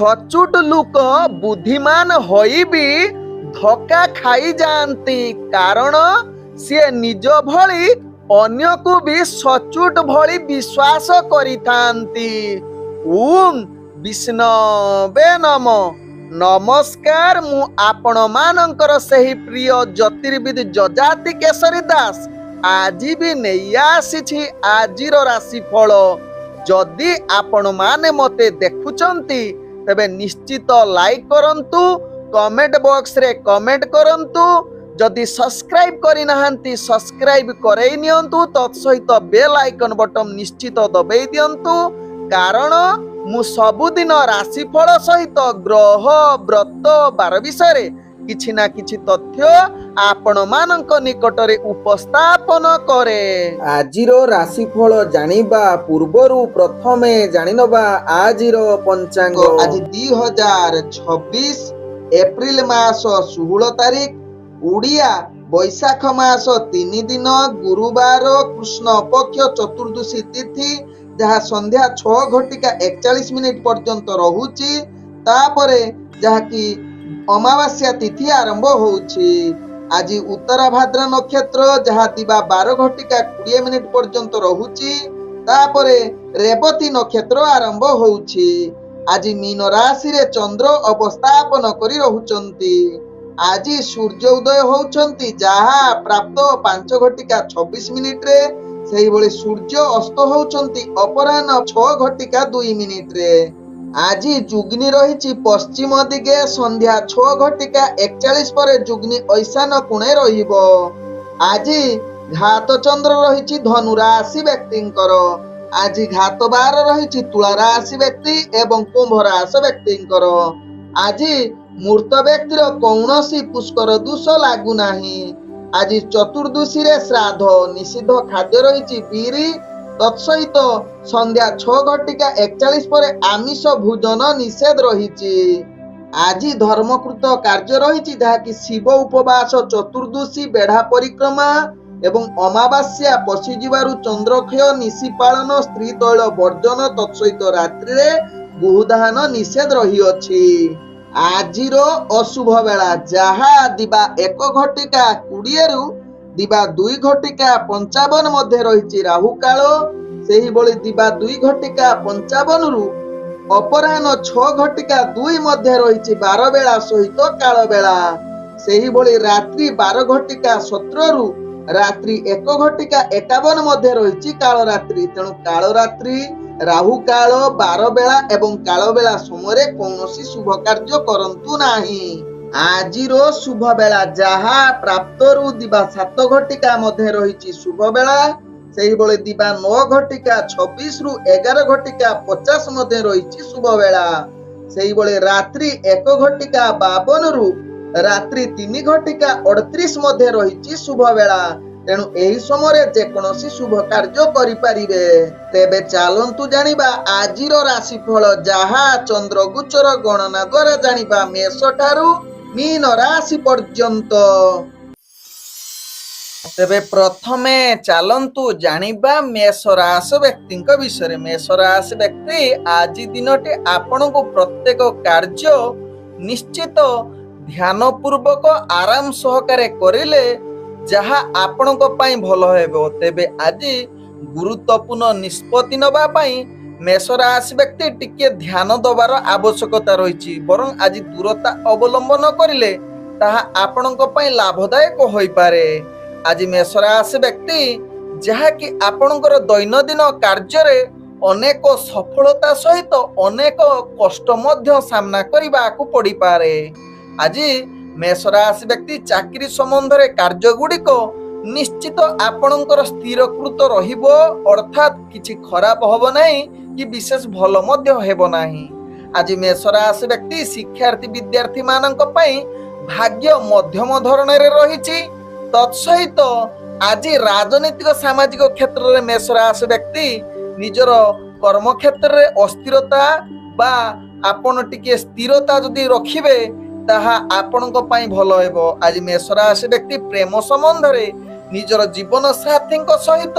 ସଚୋଟ ଲୋକ ବୁଦ୍ଧିମାନ ହୋଇ ବି ଧକ୍କା ଖାଇଯାଆନ୍ତି, କାରଣ ସିଏ ନିଜ ଭଳି ଅନ୍ୟକୁ ବି ସଚୋଟ ଭଳି ବିଶ୍ୱାସ କରିଥାନ୍ତି। ଓಂ ବିଷ୍ଣବେ ନମ। ନମସ୍କାର, ମୁଁ ଆପଣମାନଙ୍କର ସେହି ପ୍ରିୟ ଜ୍ୟୋତିର୍ବିଦ ଯଯାତି କେଶରୀ ଦାସ ଆଜି ବି ନେଇ ଆସିଛି ଆଜିର ରାଶିଫଳ। ଯଦି ଆପଣମାନେ ମୋତେ ଦେଖୁଛନ୍ତି ତେବେ ନିଶ୍ଚିତ ଲାଇକ୍ କରନ୍ତୁ, କମେଣ୍ଟ ବକ୍ସରେ କମେଣ୍ଟ କରନ୍ତୁ। ଯଦି ସବସ୍କ୍ରାଇବ୍ କରିନାହାନ୍ତି ସବସ୍କ୍ରାଇବ୍ କରେଇ ନିଅନ୍ତୁ, ତତ୍ସହିତ ବେଲ୍ ଆଇକନ୍ ବଟନ୍ ନିଶ୍ଚିତ ଦବେଇ ଦିଅନ୍ତୁ, କାରଣ ମୁଁ ସବୁଦିନ ରାଶିଫଳ ସହିତ ଗ୍ରହ ବ୍ରତ ବାର ବିଷୟରେ କିଛି ନା କିଛି ତଥ୍ୟ ଆପଣମାନଙ୍କ ନିକଟରେ ଉପସ୍ଥାପନ କରେ। ଆଜିର ରାଶିଫଳ ଜାଣିବା ପୂର୍ବରୁ ପ୍ରଥମେ ଜାଣିନେବା ଆଜିର ପଞ୍ଚାଙ୍ଗ। ଆଜି 2026 ଏପ୍ରିଲ ମାସ 16 ତାରିଖ, ଓଡ଼ିଆ ବୈଶାଖ ମାସ 3 ଦିନ, ଗୁରୁବାର, କୃଷ୍ଣ ପକ୍ଷ ଚତୁର୍ଦ୍ଦଶୀ ତିଥି, ଯାହା ସନ୍ଧ୍ୟା 6:41 ପର୍ଯ୍ୟନ୍ତ ରହୁଛି। ତାପରେ ଯାହାକି ଅମାବାସ୍ୟା ତିଥି ଆରମ୍ଭ ହଉଛି। ଆଜି ଉତ୍ତରା ଭାଦ୍ରା ନକ୍ଷତ୍ର, ଯାହା ଦିବା 12:20 ପର୍ଯ୍ୟନ୍ତ ରହୁଛି। ତାପରେ ରେବତୀ ନକ୍ଷତ୍ର ଆରମ୍ଭ ହଉଛି। ଆଜି ମୀନ ରାଶିରେ ଚନ୍ଦ୍ର ଅବସ୍ଥାପନ କରି ରହୁଛନ୍ତି। ଆଜି ସୂର୍ଯ୍ୟ ଉଦୟ ହଉଛନ୍ତି, ଯାହା ପ୍ରାପ୍ତ 5:26। ସେହିଭଳି ସୂର୍ଯ୍ୟ ଅସ୍ତ ହଉଛନ୍ତି ଅପରାହ୍ନ 6:02। ଆଜି ଯୁଗ୍ନି ରହିଛି ପଶ୍ଚିମ ଦିଗେ, ସନ୍ଧ୍ୟା 6:41 ପରେ ଯୁଗ୍ନି ଐଶାନ କୋଣେ ରହିବ। ଆଜି ଘାତ ଚନ୍ଦ୍ର ରହିଛି ଧନୁ ରାଶି ବ୍ୟକ୍ତିଙ୍କର। ଆଜି ଘାତ ବାର ରହିଛି ତୁଳା ରାଶି ବ୍ୟକ୍ତି ଏବଂ କୁମ୍ଭ ରାଶି ବ୍ୟକ୍ତିଙ୍କର। ଆଜି ମୃତ ବ୍ୟକ୍ତିର କୌଣସି ପୁଷ୍କର ଦୋଷ ଲାଗୁନାହିଁ। ଆଜି ଚତୁର୍ଦ୍ଦଶୀରେ ଶ୍ରାଦ୍ଧ, ନିଷିଦ୍ଧ ଖାଦ୍ୟ ରହିଛି ବିରି, ତତ୍ସହିତ ସନ୍ଧ୍ୟା 6:41 ପରେ ଆମିଷ ଭୋଜନ ନିଷେଧ ରହିଛି। ଆଜି ଧର୍ମକୃତ କାର୍ଯ୍ୟ ରହିଛି, ଯାହାକି ଶିବ ଉପବାସ, ଚତୁର୍ଦ୍ଦଶୀ, ବେଢା ପରିକ୍ରମା ଏବଂ ଅମାବାସ୍ୟା ପଶିଯିବାରୁ ଚନ୍ଦ୍ରକ୍ଷୟ, ନିଶି ପାଳନ, ସ୍ତ୍ରୀ ତୈଳ ବର୍ଜନ, ତତ୍ସହିତ ରାତ୍ରିରେ ଗୋଦାନ ନିଷେଧ ରହିଅଛି। ଆଜିର ଅଶୁଭ ବେଳା, ଯାହା ଦିବା 1:20 ଦିବା 2:55 ମଧ୍ୟ ରହିଛି ରାହୁ କାଳ। ସେହିଭଳି ଦିବା 2:55 ଅପରାହ୍ନ 6:02 ମଧ୍ୟ ରହିଛି ବାର ବେଳା ସହିତ କାଳ ବେଳା। ସେହିଭଳି ରାତ୍ରି 12:17 ରାତ୍ରି 1:51 ମଧ୍ୟ ରହିଛି କାଳ ରାତ୍ରି। ତେଣୁ କାଳ ରାତ୍ରି, ରାହୁ କାଳ, ବାର ବେଳା ଏବଂ କାଳ ବେଳା ସମୟରେ କୌଣସି ଶୁଭ କାର୍ଯ୍ୟ କରନ୍ତୁ ନାହିଁ। ଆଜିର ଶୁଭ ବେଳା, ଯାହା ପ୍ରାପ୍ତରୁ ଦିବା 7:00 ମଧ୍ୟ ରହିଛି ଶୁଭ ବେଳା। ସେହିଭଳି ଦିବା 9:26 11:50 ମଧ୍ୟ ରହିଛି ଶୁଭ ବେଳା। ସେହିଭଳି ରାତ୍ରି 1:52 ରାତ୍ରି 3:38 ମଧ୍ୟ ରହିଛି ଶୁଭ ବେଳା। ତେଣୁ ଏହି ସମୟରେ ଯେକୌଣସି ଶୁଭ କାର୍ଯ୍ୟ କରିପାରିବେ। ତେବେ ଚାଲନ୍ତୁ ଜାଣିବା ଆଜିର ରାଶିଫଳ, ଯାହା ଚନ୍ଦ୍ର ଗୋଚର ଗଣନା ଦ୍ୱାରା ଜାଣିବା ମେଷ ଠାରୁ ମୀନ ରାଶି ପର୍ଯ୍ୟନ୍ତ। ତେବେ ପ୍ରଥମେ ଚାଲନ୍ତୁ ଜାଣିବା ମେଷ ରାଶି ବ୍ୟକ୍ତିଙ୍କ ବିଷୟରେ। ମେଷ ରାଶି ବ୍ୟକ୍ତି, ଆଜି ଦିନଟି ଆପଣଙ୍କୁ ପ୍ରତ୍ୟେକ କାର୍ଯ୍ୟ ନିଶ୍ଚିତ ଧ୍ୟାନ ପୂର୍ବକ ଆରାମ ସହକାରେ କରିଲେ ଯାହା ଆପଣଙ୍କ ପାଇଁ ଭଲ ହେବ। ତେବେ ଆଜି ଗୁରୁତ୍ୱପୂର୍ଣ୍ଣ ନିଷ୍ପତ୍ତି ନେବା ପାଇଁ ମେଷ ରାଶି ବ୍ୟକ୍ତି ଟିକେ ଧ୍ୟାନ ଦେବାର ଆବଶ୍ୟକତା ରହିଛି। ବରଂ ଆଜି ଦୂରତା ଅବଲମ୍ବନ କରିଲେ ତାହା ଆପଣଙ୍କ ପାଇଁ ଲାଭଦାୟକ ହୋଇପାରେ। ଆଜି ମେଷ ରାଶି ବ୍ୟକ୍ତି, ଯାହାକି ଆପଣଙ୍କର ଦୈନନ୍ଦିନ କାର୍ଯ୍ୟରେ ଅନେକ ସଫଳତା ସହିତ ଅନେକ କଷ୍ଟ ମଧ୍ୟ ସାମ୍ନା କରିବାକୁ ପଡ଼ିପାରେ। ଆଜି ମେଷ ରାଶି ବ୍ୟକ୍ତି ଚାକିରି ସମ୍ବନ୍ଧରେ କାର୍ଯ୍ୟଗୁଡ଼ିକ ନିଶ୍ଚିତ ଆପଣଙ୍କର ସ୍ଥିରକୃତ ରହିବ, ଅର୍ଥାତ୍ କିଛି ଖରାପ ହେବ ନାହିଁ କି ବିଶେଷ ଭଲ ମଧ୍ୟ ହେବ ନାହିଁ। ଆଜି ମେଷ ରାଶି ବ୍ୟକ୍ତି ଶିକ୍ଷାର୍ଥୀ ବିଦ୍ୟାର୍ଥୀ ମାନଙ୍କ ପାଇଁ ଭାଗ୍ୟ ମଧ୍ୟମ ଧରଣରେ ରହିଛି। ତତ୍ସହିତ ଆଜି ରାଜନୈତିକ ସାମାଜିକ କ୍ଷେତ୍ରରେ ମେଷ ରାଶି ବ୍ୟକ୍ତି ନିଜର କର୍ମକ୍ଷେତ୍ରରେ ଅସ୍ଥିରତା ବା ଆପଣ ଟିକେ ସ୍ଥିରତା ଯଦି ରଖିବେ ତାହା ଆପଣଙ୍କ ପାଇଁ ଭଲ ହେବ। ଆଜି ମେଷ ରାଶି ବ୍ୟକ୍ତି ପ୍ରେମ ସମ୍ବନ୍ଧରେ ନିଜର ଜୀବନ ସାଥୀଙ୍କ ସହିତ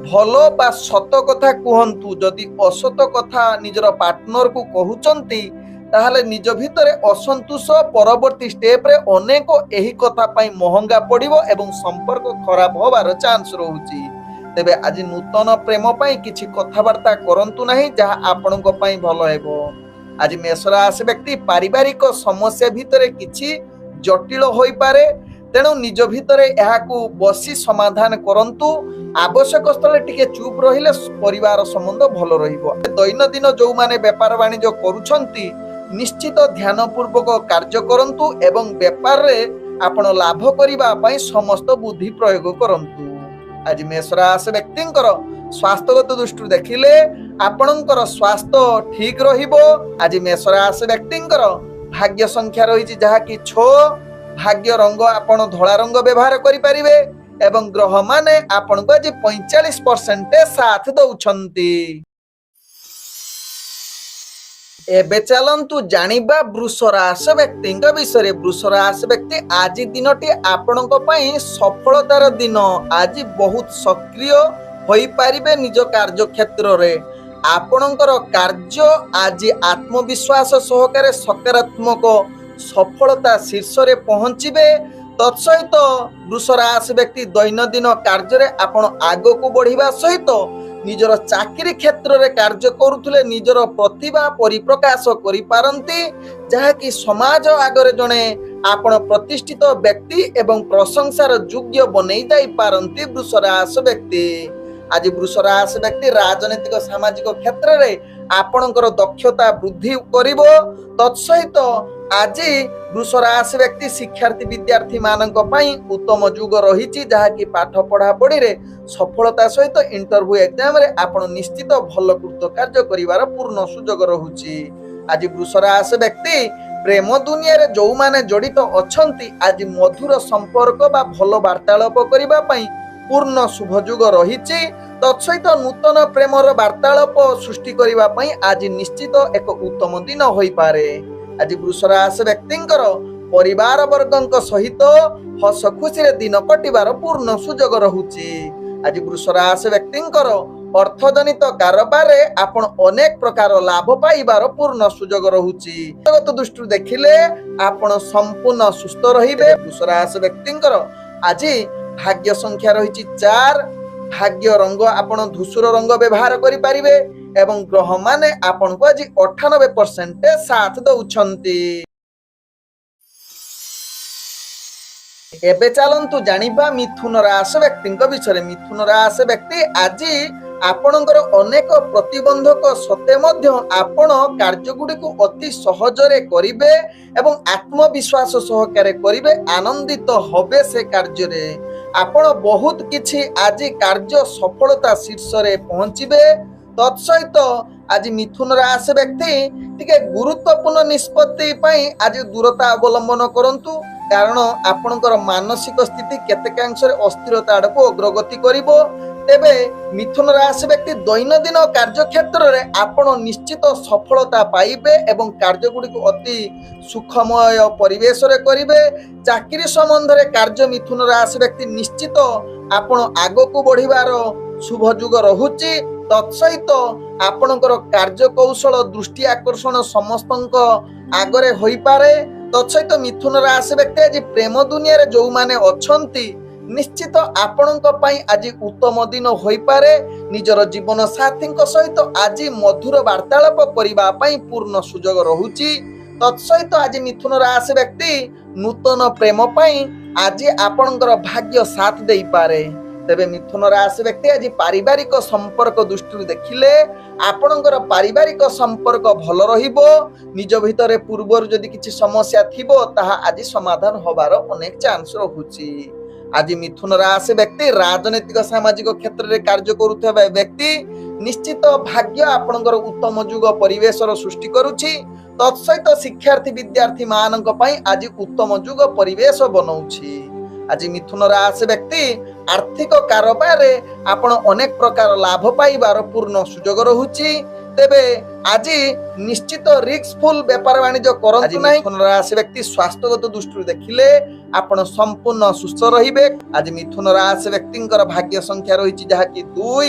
ଭଲ ବା ସତ କଥା କୁହନ୍ତୁ। ଯଦି ଅସତ କଥା ନିଜର ପାର୍ଟନରକୁ କହୁଛନ୍ତି ताहले निज भितर असंतोष परवर्ती स्टेप रे अनेक एही कथा पई महंगा पड़िबो एवं संपर्क खराब होबार चांस रहउची। तेबे आज नूतन प्रेम पई किछि कथावार्ता करंतु नाही जहा आपनको पई भलो हेबो। आज मेष राशि व्यक्ति पारिवारिक समस्या भितर किछि जटिल होई पारे, तेणु निज भितर एहाकू बसी समाधान करंतु। आवश्यक स्थले टिके चुप रहिले परिवार संबंध भलो रहिबो। दैनंदिन जो माने व्यापार वाणिज्य करूछंती निश्चित ध्यान पूर्वक कार्य करंतु एवं व्यापार रे आपण लाभ करिबा पई समस्त बुद्धि प्रयोग करंतु। आज मेष राशि व्यक्तिंकर स्वास्थ्यगत दृष्टि देखिले आपणकर स्वास्थ्य ठीक रहिबो। आज मेष राशि व्यक्तिंकर भाग्य संख्या रहिछि जहा कि 6, भाग्य रंग आपण धला रंग व्यवहार करि परिबे एवं ग्रह माने आपण को आज 45% साथ दउछंती। एबे चलंतु जानिबा वृष राशि व्यक्तिंक विषय। वृष राशि व्यक्ति आज दिनटी आपणक पई सफलतार दिन। आज बहुत सक्रिय होई पारिबे निज कार्य क्षेत्र रे। आपणकर कार्य आज आत्मविश्वास सहकारे सकारात्मक सफलता शीर्ष रे पहुंचीबे। तत्सहित वृष राशि व्यक्ति दैनंदिन कार्य रे आपण आगको बढ़िबा सहित निजर चाकरी क्षेत्र रे कार्य करुथले निजर प्रतिभा परिप्रकाश करि पारंती, जहा कि समाज आगरे जणे आपण प्रतिष्ठित व्यक्ति एवं प्रशंसार योग्य बनै जाई पारंती वृष राशि व्यक्ति। आज वृष राशि व्यक्ति राजनीतिक सामाजिक क्षेत्र रे आपणकर दक्षता वृद्धि करिवो। तत्सहित आज वृष राशि व्यक्ति शिक्षार्थी विद्यार्थी मानक पई उत्तम युग रहिछि, जहा कि पाठ पढ़ा पढ़ी रे सफलता सहित इंटरव्यू एग्जाम रे आपण निश्चित भल कृत कार्य करिवार पूर्ण सुजोग रहुछि। आज वृष राशि व्यक्ति प्रेम दुनिया रे जो माने जड़ित अछंती आज मधुर संपर्क बा भल वार्तालाप करिबा पई पूर्ण शुभ युग रहिछि। तत्सहित नूतन प्रेमर वार्तालाप सृष्टि करिबा पई आज निश्चित एक उत्तम दिन होई पारे। आज वृष राशि व्यक्तिंकर परिवार वर्गक सहित हस खुशी रे दिन कटिबार पूर्ण सुजोग रहुछि। आज वृष राशि व्यक्तिंकर अर्थजनित कारोबार रे आपण अनेक प्रकार लाभ पाइबार पूर्ण सुजोग रहुछि। व्यक्तिगत दृष्टि देखिले आपण संपूर्ण सुस्थ रहिबे। वृष राशि व्यक्तिंकर आज भाग्य संख्या रहिछि 4, भाग्य रंग आपण धूसर रंग व्यवहार करि पारिबे एवं ग्रह माने आपण को आज 98% साथ दउछंती। एबे चलंतु जानिबा मिथुन राशि व्यक्तिंक विषय। मिथुन राशि व्यक्ति आज आपणकर अनेक प्रतिबंधक सत्ते मध्य आपण कार्य गुडी को अति सहज रे करिवे एवं आत्मविश्वास सहकारे करिवे, आनंदित होबे से कार्य रे। आपण बहुत किछि आज कार्य सफलता शीर्ष रे पहुंचीबे। तत्सहित आज मिथुन राशि व्यक्ति टिके गुरुत्वपूर्ण निष्पत्ति पई आज दूरता अवलंबन करंतु, कारण आपणकर मानसिक स्थिति केतेकांश रे अस्थिरता आडको अग्रगति करिवो। तेबे मिथुन राशि व्यक्ति दैनंदिन कार्य क्षेत्र रे आपण निश्चित सफलता पाइबे एवं कार्य गुडी को अति सुखमय परिवेश रे करिवे। चाकरी संबंध रे कार्य मिथुन राशि व्यक्ति निश्चित आपण आगको बढ़िबार शुभ युग रहुछि। तत्सहित आपणकर कार्य कौशल दृष्टि आकर्षण समस्तक आगरे होई पारे। तत्सहित मिथुन राशि व्यक्ति आज प्रेम दुनिया रे जो माने अछंती निश्चित आपणक पई आज उत्तम दिन होई पारे। निजर जीवन साथी सहित आज मधुर वार्तालाप करिबा पई पूर्ण सुजोग रहुछि। तत्सहित आज मिथुन राशि व्यक्ति नूतन प्रेम पई आज आपणकर भाग्य साथ देई पारे। तेबे मिथुन राशि व्यक्ति आज पारिवारिक संपर्क दृष्टि देखिले आपणकर पारिवारिक संपर्क भल रहिबो। निज भितरे पूर्वर जदि किछि समस्या थिबो ताहा आज समाधान होबार अनेक चांस रहुछि। आज मिथुन राशि व्यक्ति राजनीतिक सामाजिक क्षेत्र रे कार्य करुथबा व्यक्ति निश्चित भाग्य आपणकर उत्तम युग परिवेशर सृष्टि करुछि। तत्सहित शिक्षार्थी विद्यार्थी मानक पई आज उत्तम युग परिवेश बनौछि। आज मिथुन राशि व्यक्ति आर्थिक कारोबार रे आपण अनेक प्रकार लाभ पाइबार पूर्ण सुजोग रहुछि। तेबे आज निश्चित रिस्कफुल व्यापार वाणिज्य करंतु नाही। मिथुन राशि व्यक्ति स्वास्थ्यगत दृष्टि देखिले आपण संपूर्ण सुस्थ रहिबे। आज मिथुन राशि व्यक्तिंकर भाग्य संख्या रहिछि जहा कि 2,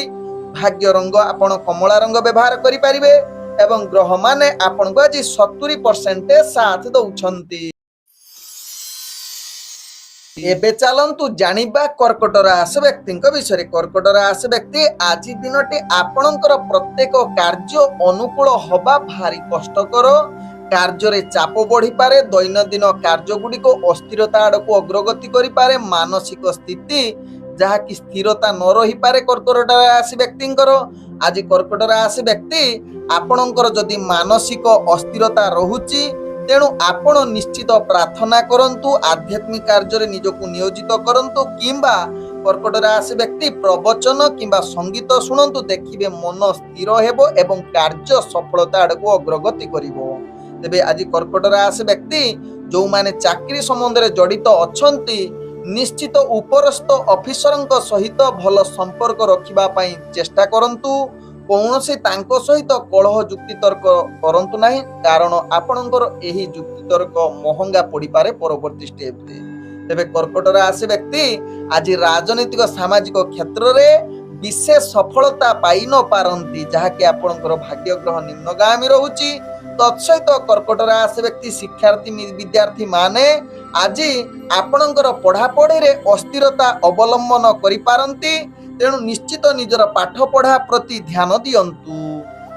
भाग्य रंग आपण कमला रंग व्यवहार करि पारिबे एवं ग्रह माने आपनको आज 70% साथ दउछंती। एबे चलंतु जानिबा कर्कट राशि व्यक्ति विषय। कर्कट राशि व्यक्ति आज दिनटी आपणकर प्रत्येक कार्य अनुकूल हवा भारी कष्टकर। कार्य चाप बढ़ी पारे, दैनंदिन कार्य गुड़िक अस्थिरता आड़ को अग्रगति करि पारे, मानसिक स्थिति जहाँकि स्थिरता न रही पारे कर्कट राशि व्यक्ति। आज कर्कट राशि व्यक्ति आपणकर जदि मानसिक अस्थिरता रहुची तेणु आपण निश्चित प्रार्थना करंतु, आध्यात्मिक कार्य निजको नियोजित करंतु, किंबा कर्कट राशि व्यक्ति प्रवचन किंबा संगीत शुणंतु। देखिबे मन स्थिर हेबो एवं कार्य सफलता आड़को अग्रगति करिवो। तेबे आज कर्कट राशि व्यक्ति जो माने चाकरी संबंध में जड़ित अछंती निश्चित उपरस्थ ऑफिसरंक सहित भल संपर्क रखिबा पई चेष्टा करंतु। कौनसी तांको सहित कलह जुक्ति तर्क करंतु नाही, कारण आपणकर एही जुक्ति तर्क महंगा पड़ी पारे परवर्ती स्टेप रे। तेबे कर्कट राशि व्यक्ति आज राजनीतिक सामाजिक क्षेत्र रे विशेष सफलता पाई न पारंती, जहाँकि आपणकर भाग्य ग्रह निम्नगामी रहुची। तत्सहित कर्कट राशि व्यक्ति शिक्षार्थी विद्यार्थी माने आज आपणकर पढ़ापढ़ी रे अस्थिरता अवलंबन करि पारंती, तेणु निश्चित निजर पाठ पढ़ा प्रति ध्यान दियंतु।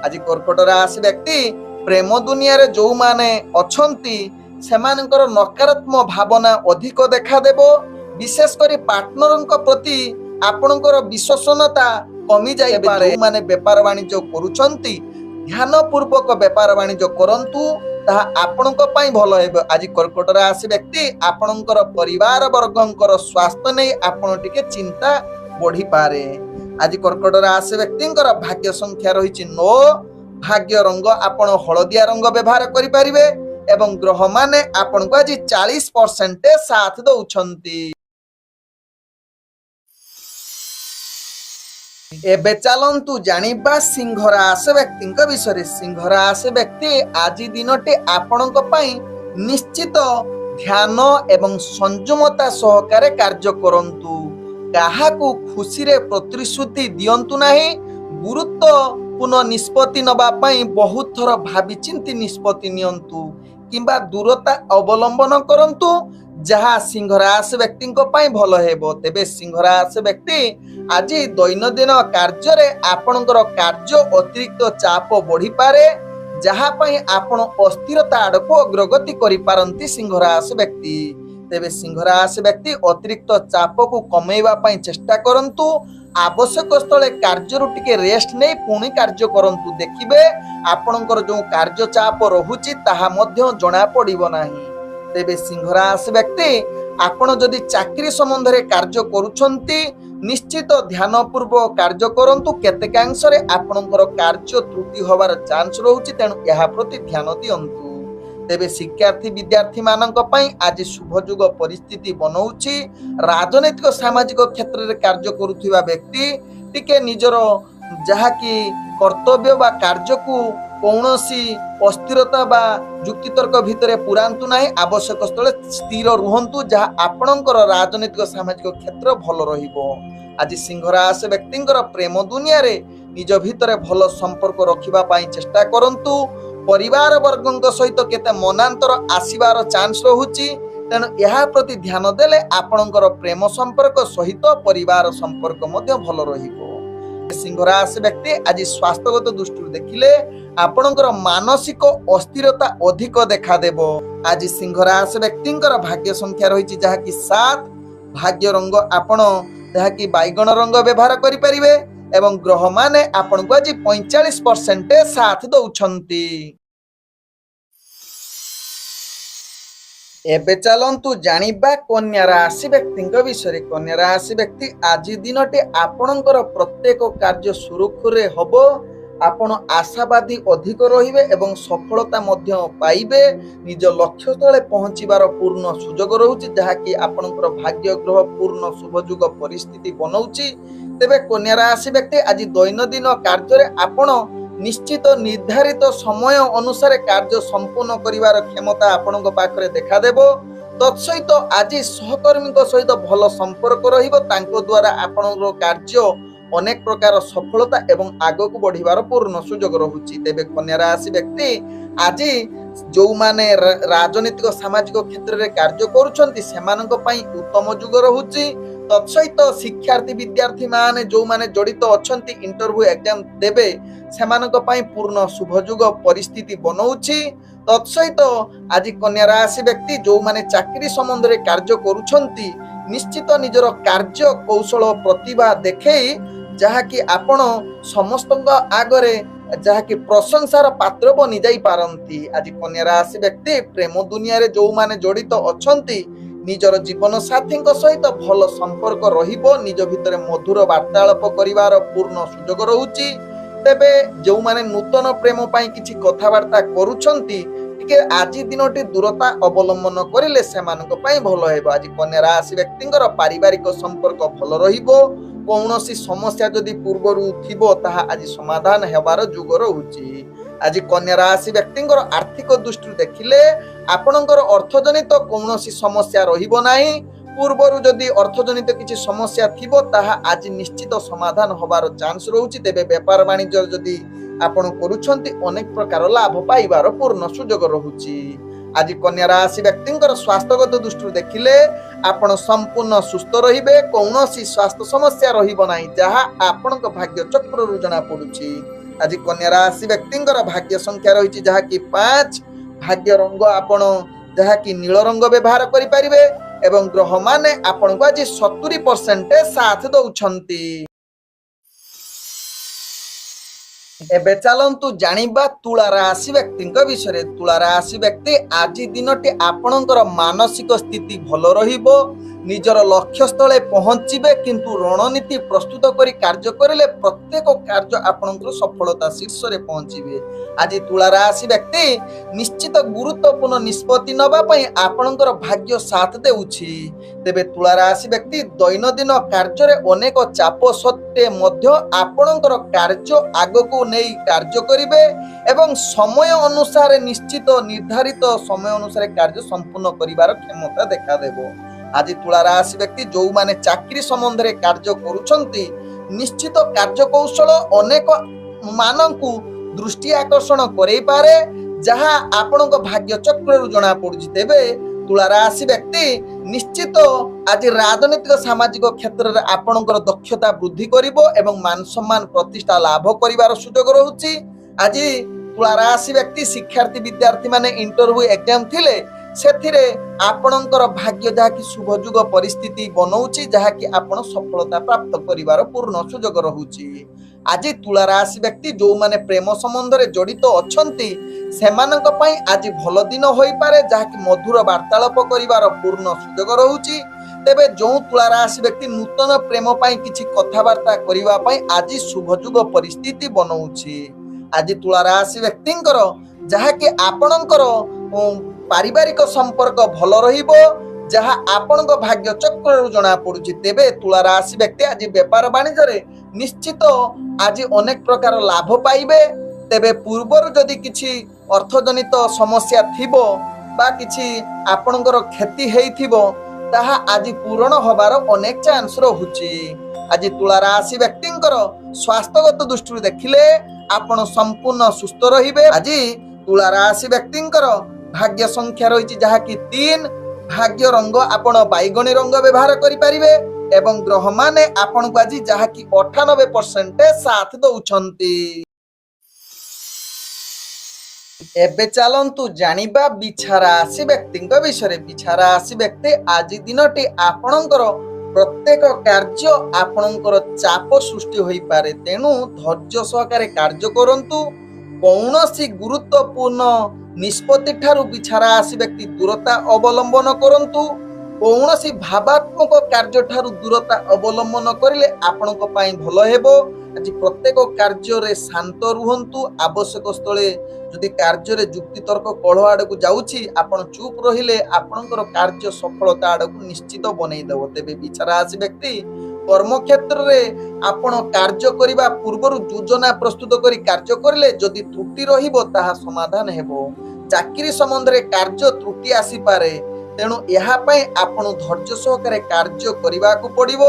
आज कर्कट राशि व्यक्ति प्रेम दुनिया रे जो माने अछंती सेमानकर नकारात्मक भावना अधिक देखा देबो। विशेष करी पार्टनरक प्रति आपणकर विश्वसनीयता कमी जाय पारे। माने व्यापार वाणिज्य करूछंती ध्यान पूर्वक व्यापार वाणिज्य करंतु, ताहा आपणक पई भलो हेबो। आज कर्कट राशि व्यक्ति आपणकर परिवार वर्गंकर स्वास्थ्य नै आपण टिके चिंता बढ़ी पारे। आज कर्कट राशि व्यक्तिंकर भाग्य संख्या रही 9। भाग्य रंग आपण हलदिया रंग व्यवहार करि परिबे एवं ग्रह माने आपण को आज 40% साथ दउछंती। एबे चलंतु जानिबा सिंह राशि व्यक्तिंक विषय। सिंह राशि व्यक्ति आज दिनटे आपणक पई निश्चित ध्यान एवं संयमता सहकारे कार्य करंतु। काहाकू खुशी रे प्रतिश्रुति दियंतु नाही। गुरुत्वपूर्ण निष्पत्ति नबा पई बहुत थर भाबी चिंती निष्पत्ति नियंतु, किंबा दूरता अवलंबन करंतु, जहा सिंह राशि व्यक्ति पई भलो हेबो। तेबे सिंह राशि व्यक्ति आज दैनंदिन कार्य रे आपणकर कार्य अतिरिक्त चाप बढ़ी पारे, जहा पई आपण अस्थिरता आड़को अग्रगति करि पारंती सिंह राशि व्यक्ति। तेबे सिंह राशि व्यक्ति अतिरिक्त चाप को कमेवा पई चेष्टा करंतु। आवश्यक स्थले कार्य रु टिके रेस्ट नै पुणी कार्य करंतु। देखिबे आपणकर जो कार्य चाप रहुची ताहा मध्य जणा पड़िबो नाही। तेबे सिंह राशि व्यक्ति आपण जदि चाकरी संबंध रे कार्य करूछंती निश्चित ध्यान पूर्वक कार्य करंतु। केतेकांश रे आपणकर कार्य त्रुटि होबार चांस रहुची, तेणु एहा प्रति ध्यान दियंतु। तेबे शिक्षार्थी विद्यार्थी मानक पई आज शुभ जुग परिस्थिति बनौछि। राजनीतिक सामाजिक क्षेत्र रे कार्य करुथिबा व्यक्ति टिके निजर जहाँकि कर्तव्य बा कार्य को कौनसी अस्थिरता बा जुक्ति तर्क भितरे पुरांतु नाही। आवश्यक स्थले स्थिर रुहंतु, जहाँ आपणकर राजनीतिक सामाजिक क्षेत्र भल रहिबो। आज सिंह राशि व्यक्तिंकर प्रेम दुनिया रे निज भितरे भल संपर्क रखिबा पई चेष्टा करंतु। परिवार वर्गंक सहित केते मनांतर आसीबार चांस रहुची, तेणु यहा प्रति ध्यान देले आपणकर प्रेम संपर्क सहित परिवार संपर्क मध्य भल रहिबो। सिंह राशि व्यक्ति आज स्वास्थ्यगत दृष्टि देखिले आपणकर मानसिक अस्थिरता अधिक देखा देबो। आज सिंह राशि व्यक्तिंकर भाग्य संख्या रही जहाँकि 7। भाग्य रंग आपण जहाँकि बैगण रंग व्यवहार करि परिबे एवं ग्रह माने आपण को आज 45% साथ दउछंती। एबे चलंतु जानिबा कन्या राशि व्यक्तिंक विषय। कन्या राशि व्यक्ति आज दिनटे आपणकर प्रत्येक कार्य सुरक्षुरे हबो। आपण आशावादी अधिक रहिबे एवं सफलता मध्य पाइबे। निज लक्ष्य स्थले पहुंचीबार पूर्ण सुजोग रहुची, जहाँकि आपणकर भाग्य ग्रह पूर्ण शुभजुग परिस्थिति बनौची। तेबे कन्या राशि व्यक्ति आज दैनंदिन कार्य रे आपण निश्चित निर्धारित समय अनुसार कार्य संपूर्ण करिवार क्षमता आपणक पाखरे देखा देबो। तत्सहित आज सहकर्मी सहित भल संपर्क रहिबो। तांको द्वारा आपणर कार्य ଅନେକ ପ୍ରକାର ସଫଳତା ଏବଂ ଆଗକୁ ବଢିବାର ପୂର୍ଣ୍ଣ ସୁଯୋଗ ରହୁଛି। ତେବେ କନ୍ୟା ରାଶି ବ୍ୟକ୍ତି ଆଜି ଯୋଉମାନେ ରାଜନୈତିକ ସାମାଜିକ କ୍ଷେତ୍ରରେ କାର୍ଯ୍ୟ କରୁଛନ୍ତି ସେମାନଙ୍କ ପାଇଁ ଉତ୍ତମ ଯୁଗ ରହୁଛି। ତତ୍ସହିତ ଶିକ୍ଷାର୍ଥୀ ବିଦ୍ୟାର୍ଥୀ ମାନେ ଯୋଉମାନେ ଜଡିତ ଅଛନ୍ତି ଇଣ୍ଟରଭ୍ୟୁ ଏକ୍ଜାମ ଦେବେ ସେମାନଙ୍କ ପାଇଁ ପୂର୍ଣ୍ଣ ଶୁଭ ଯୁଗ ପରିସ୍ଥିତି ବନଉଛି। ତତ୍ସହିତ ଆଜି କନ୍ୟା ରାଶି ବ୍ୟକ୍ତି ଯୋଉମାନେ ଚାକିରି ସମ୍ବନ୍ଧରେ କାର୍ଯ୍ୟ କରୁଛନ୍ତି ନିଶ୍ଚିତ ନିଜର କାର୍ଯ୍ୟ କୌଶଳ ପ୍ରତିଭା ଦେଖେଇ ଯାହାକି ଆପଣ ସମସ୍ତଙ୍କ ଆଗରେ ଯାହାକି ପ୍ରଶଂସାର ପାତ୍ର ବନି ଯାଇ ପାରନ୍ତି। ଆଜି କନ୍ୟା ରାଶି ବ୍ୟକ୍ତି ପ୍ରେମ ଦୁନିଆରେ ଯୋଉମାନେ ଜଡିତ ଅଛନ୍ତି ନିଜର ଜୀବନ ସାଥୀଙ୍କ ସହିତ ଭଲ ସମ୍ପର୍କ ରହିବ, ନିଜ ଭିତରେ ମଧୁର ବାର୍ତ୍ତାଳାପ କରିବାର ପୂର୍ଣ୍ଣ ସୁଯୋଗ ରହୁଛି। ତେବେ ଯୋଉମାନେ ନୂତନ ପ୍ରେମ ପାଇଁ କିଛି କଥାବାର୍ତ୍ତା କରୁଛନ୍ତି ଟିକେ ଆଜି ଦିନଟି ଦୂରତା ଅବଲମ୍ବନ କରିଲେ ସେମାନଙ୍କ ପାଇଁ ଭଲ ହେବ। ଆଜି କନ୍ୟା ରାଶି ବ୍ୟକ୍ତିଙ୍କର ପାରିବାରିକ ସମ୍ପର୍କ ଭଲ ରହିବ। କୌଣସି ସମସ୍ୟା ଯଦି ପୂର୍ବରୁ ଥିବ ତାହା ଆଜି ସମାଧାନ ହେବାର ଯୁଗ ରହୁଛି। ଆଜି କନ୍ୟା ରାଶି ବ୍ୟକ୍ତିଙ୍କର ଆର୍ଥିକ ଦୃଷ୍ଟିରୁ ଦେଖିଲେ ଆପଣଙ୍କର ଅର୍ଥଜନିତ କୌଣସି ସମସ୍ୟା ରହିବ ନାହିଁ। ପୂର୍ବରୁ ଯଦି ଅର୍ଥଜନିତ କିଛି ସମସ୍ୟା ଥିବ ତାହା ଆଜି ନିଶ୍ଚିତ ସମାଧାନ ହବାର ଚାନ୍ସ ରହୁଛି। ତେବେ ବେପାର ବାଣିଜ୍ୟ ଯଦି ଆପଣ କରୁଛନ୍ତି ଅନେକ ପ୍ରକାର ଲାଭ ପାଇବାର ପୂର୍ଣ୍ଣ ସୁଯୋଗ ରହୁଛି। ଆଜି କନ୍ୟା ରାଶି ବ୍ୟକ୍ତିଙ୍କର ସ୍ୱାସ୍ଥ୍ୟଗତ ଦୃଷ୍ଟିରୁ ଦେଖିଲେ ଆପଣ ସମ୍ପୂର୍ଣ୍ଣ ସୁସ୍ଥ ରହିବେ, କୌଣସି ସ୍ୱାସ୍ଥ୍ୟ ସମସ୍ୟା ରହିବ ନାହିଁ ଯାହା ଆପଣଙ୍କ ଭାଗ୍ୟ ଚକ୍ରରୁ ଜଣା ପଡୁଛି। ଆଜି କନ୍ୟା ରାଶି ବ୍ୟକ୍ତିଙ୍କର ଭାଗ୍ୟ ସଂଖ୍ୟା ରହିଛି ଯାହାକି 5। ଭାଗ୍ୟ ରଙ୍ଗ ଆପଣ ଯାହାକି ନୀଳ ରଙ୍ଗ ବ୍ୟବହାର କରିପାରିବେ ଏବଂ ଗ୍ରହ ମାନେ ଆପଣଙ୍କୁ ଆଜି 70% ସାଥ ଦଉଛନ୍ତି। ଏବେ ଚାଲନ୍ତୁ ଜାଣିବା ତୁଳା ରାଶି ବ୍ୟକ୍ତିଙ୍କ ବିଷୟରେ। ତୁଳା ରାଶି ବ୍ୟକ୍ତି ଆଜି ଦିନଟି ଆପଣଙ୍କର ମାନସିକ ସ୍ଥିତି ଭଲ ରହିବ, ନିଜର ଲକ୍ଷ୍ୟ ସ୍ଥଳେ ପହଞ୍ଚିବେ, କିନ୍ତୁ ରଣନୀତି ପ୍ରସ୍ତୁତ କରି କାର୍ଯ୍ୟ କରିଲେ ପ୍ରତ୍ୟେକ କାର୍ଯ୍ୟ ଆପଣଙ୍କର ସଫଳତା ଶୀର୍ଷରେ ପହଞ୍ଚିବେ। ଆଜି ତୁଳା ରାଶି ବ୍ୟକ୍ତି ନିଶ୍ଚିତ ଗୁରୁତ୍ୱପୂର୍ଣ୍ଣ ନିଷ୍ପତ୍ତି ନେବା ପାଇଁ ଆପଣଙ୍କର ଭାଗ୍ୟ ସାଥ ଦେଉଛି। ତେବେ ତୁଳା ରାଶି ବ୍ୟକ୍ତି ଦୈନନ୍ଦିନ କାର୍ଯ୍ୟରେ ଅନେକ ଚାପ ସତ୍ତ୍ୱେ ମଧ୍ୟ ଆପଣଙ୍କର କାର୍ଯ୍ୟ ଆଗକୁ ନେଇ କାର୍ଯ୍ୟ କରିବେ ଏବଂ ସମୟ ଅନୁସାରେ ନିଶ୍ଚିତ ନିର୍ଦ୍ଧାରିତ ସମୟ ଅନୁସାରେ କାର୍ଯ୍ୟ ସମ୍ପୂର୍ଣ୍ଣ କରିବାର କ୍ଷମତା ଦେଖାଦେବ। ଆଜି ତୁଳା ରାଶି ବ୍ୟକ୍ତି ଯୋଉମାନେ ଚାକିରି ସମ୍ବନ୍ଧରେ କାର୍ଯ୍ୟ କରୁଛନ୍ତି ନିଶ୍ଚିତ କାର୍ଯ୍ୟ କୌଶଳ ଅନେକ ମାନଙ୍କୁ ଦୃଷ୍ଟି ଆକର୍ଷଣ କରେଇପାରେ ଯାହା ଆପଣଙ୍କ ଭାଗ୍ୟ ଚକ୍ରରୁ ଜଣା ପଡୁଛି। ତେବେ ତୁଳା ରାଶି ବ୍ୟକ୍ତି ନିଶ୍ଚିତ ଆଜି ରାଜନୈତିକ ସାମାଜିକ କ୍ଷେତ୍ରରେ ଆପଣଙ୍କର ଦକ୍ଷତା ବୃଦ୍ଧି କରିବ ଏବଂ ମାନ ସମ୍ମାନ ପ୍ରତିଷ୍ଠା ଲାଭ କରିବାର ସୁଯୋଗ ରହୁଛି। ଆଜି ତୁଳା ରାଶି ବ୍ୟକ୍ତି ଶିକ୍ଷାର୍ଥୀ ବିଦ୍ୟାର୍ଥୀ ମାନେ ଇଣ୍ଟରଭ୍ୟୁ ଏକ୍ଜାମ ଥିଲେ ସେଥିରେ ଆପଣଙ୍କର ଭାଗ୍ୟ ଯାହାକି ଶୁଭ ଯୁଗ ପରିସ୍ଥିତି ବନଉଛି ଯାହାକି ଆପଣ ସଫଳତା ପ୍ରାପ୍ତ କରିବାର ପୂର୍ଣ୍ଣ ସୁଯୋଗ ରହୁଛି। ଆଜି ତୁଳା ରାଶି ବ୍ୟକ୍ତି ଯୋଉମାନେ ପ୍ରେମ ସମ୍ବନ୍ଧରେ ଜଡିତ ଅଛନ୍ତି ସେମାନଙ୍କ ପାଇଁ ଆଜି ଭଲ ଦିନ ହୋଇପାରେ ଯାହାକି ମଧୁର ବାର୍ତ୍ତାଳାପ କରିବାର ପୂର୍ଣ୍ଣ ସୁଯୋଗ ରହୁଛି। ତେବେ ଯେଉଁ ତୁଳା ରାଶି ବ୍ୟକ୍ତି ନୂତନ ପ୍ରେମ ପାଇଁ କିଛି କଥାବାର୍ତ୍ତା କରିବା ପାଇଁ ଆଜି ଶୁଭ ଯୁଗ ପରିସ୍ଥିତି ବନଉଛି। ଆଜି ତୁଳା ରାଶି ବ୍ୟକ୍ତିଙ୍କର ଯାହାକି ଆପଣଙ୍କର ପାରିବାରିକ ସମ୍ପର୍କ ଭଲ ରହିବ ଯାହା ଆପଣଙ୍କ ଭାଗ୍ୟ ଚକ୍ରରୁ ଜଣା ପଡୁଛି। ତେବେ ତୁଳା ରାଶି ବ୍ୟକ୍ତି ଆଜି ବେପାର ବାଣିଜ୍ୟରେ ନିଶ୍ଚିତ ଆଜି ଅନେକ ପ୍ରକାର ଲାଭ ପାଇବେ। ତେବେ ପୂର୍ବରୁ ଯଦି କିଛି ଅର୍ଥଜନିତ ସମସ୍ୟା ଥିବ ବା କିଛି ଆପଣଙ୍କର କ୍ଷତି ହେଇଥିବ ତାହା ଆଜି ପୂରଣ ହବାର ଅନେକ ଚାନ୍ସ ରହୁଛି। ଆଜି ତୁଳା ରାଶି ବ୍ୟକ୍ତିଙ୍କର ସ୍ୱାସ୍ଥ୍ୟଗତ ଦୃଷ୍ଟିରୁ ଦେଖିଲେ ଆପଣ ସମ୍ପୂର୍ଣ୍ଣ ସୁସ୍ଥ ରହିବେ। ଆଜି ତୁଳା ରାଶି ବ୍ୟକ୍ତିଙ୍କର ଭାଗ୍ୟ ସଂଖ୍ୟା ରହିଛି ଯାହାକି 3। ଭାଗ୍ୟ ରଙ୍ଗ ଆପଣ ବାଇଗଣୀ ରଙ୍ଗ ବ୍ୟବହାର କରିପାରିବେ ଏବଂ ଗ୍ରହ ମାନେ ଆପଣଙ୍କୁ ଆଜି ଯାହାକି 98% ସାଥ ଦଉଛନ୍ତି। ଏବେ ଚାଲନ୍ତୁ ଜାଣିବା ବିଛା ରାଶି ବ୍ୟକ୍ତିଙ୍କ ବିଷୟରେ। ବିଛା ରାଶି ବ୍ୟକ୍ତି ଆଜି ଦିନଟି ଆପଣଙ୍କର ପ୍ରତ୍ୟେକ କାର୍ଯ୍ୟ ଆପଣଙ୍କର ଚାପ ସୃଷ୍ଟି ହୋଇପାରେ, ତେଣୁ ଧୈର୍ଯ୍ୟ ସହକାରେ କାର୍ଯ୍ୟ କରନ୍ତୁ। କୌଣସି ଗୁରୁତ୍ୱପୂର୍ଣ୍ଣ ନିଷ୍ପତ୍ତି ଠାରୁ ବିଛା ରାଶି ବ୍ୟକ୍ତି ଦୂରତା ଅବଲମ୍ବନ କରନ୍ତୁ। କୌଣସି ଭାବାତ୍ମକ କାର୍ଯ୍ୟ ଠାରୁ ଦୂରତା ଅବଲମ୍ବନ କରିଲେ ଆପଣଙ୍କ ପାଇଁ ଭଲ ହେବ। ଆଜି ପ୍ରତ୍ୟେକ କାର୍ଯ୍ୟରେ ଶାନ୍ତ ରୁହନ୍ତୁ। ଆବଶ୍ୟକ ସ୍ଥଳେ ଯଦି କାର୍ଯ୍ୟରେ ଯୁକ୍ତିତର୍କ କଳହ ଆଡକୁ ଯାଉଛି ଆପଣ ଚୁପ୍ ରହିଲେ ଆପଣଙ୍କର କାର୍ଯ୍ୟ ସଫଳତା ଆଡକୁ ନିଶ୍ଚିତ ବନେଇ ଦେବ। ତେବେ ବିଛା ରାଶି ବ୍ୟକ୍ତି କର୍ମକ୍ଷେତ୍ରରେ ଆପଣ କାର୍ଯ୍ୟ କରିବା ପୂର୍ବରୁ ଯୋଜନା ପ୍ରସ୍ତୁତ କରି କାର୍ଯ୍ୟ କରିଲେ ଯଦି ତ୍ରୁଟି ରହିବ ତାହା ସମାଧାନ ହେବ। ଚାକିରି ସମ୍ବନ୍ଧରେ କାର୍ଯ୍ୟ ତ୍ରୁଟି ଆସିପାରେ, ତେଣୁ ଏହା ପାଇଁ ଆପଣ ଧୈର୍ଯ୍ୟ ସହକାରେ କାର୍ଯ୍ୟ କରିବାକୁ ପଡିବ।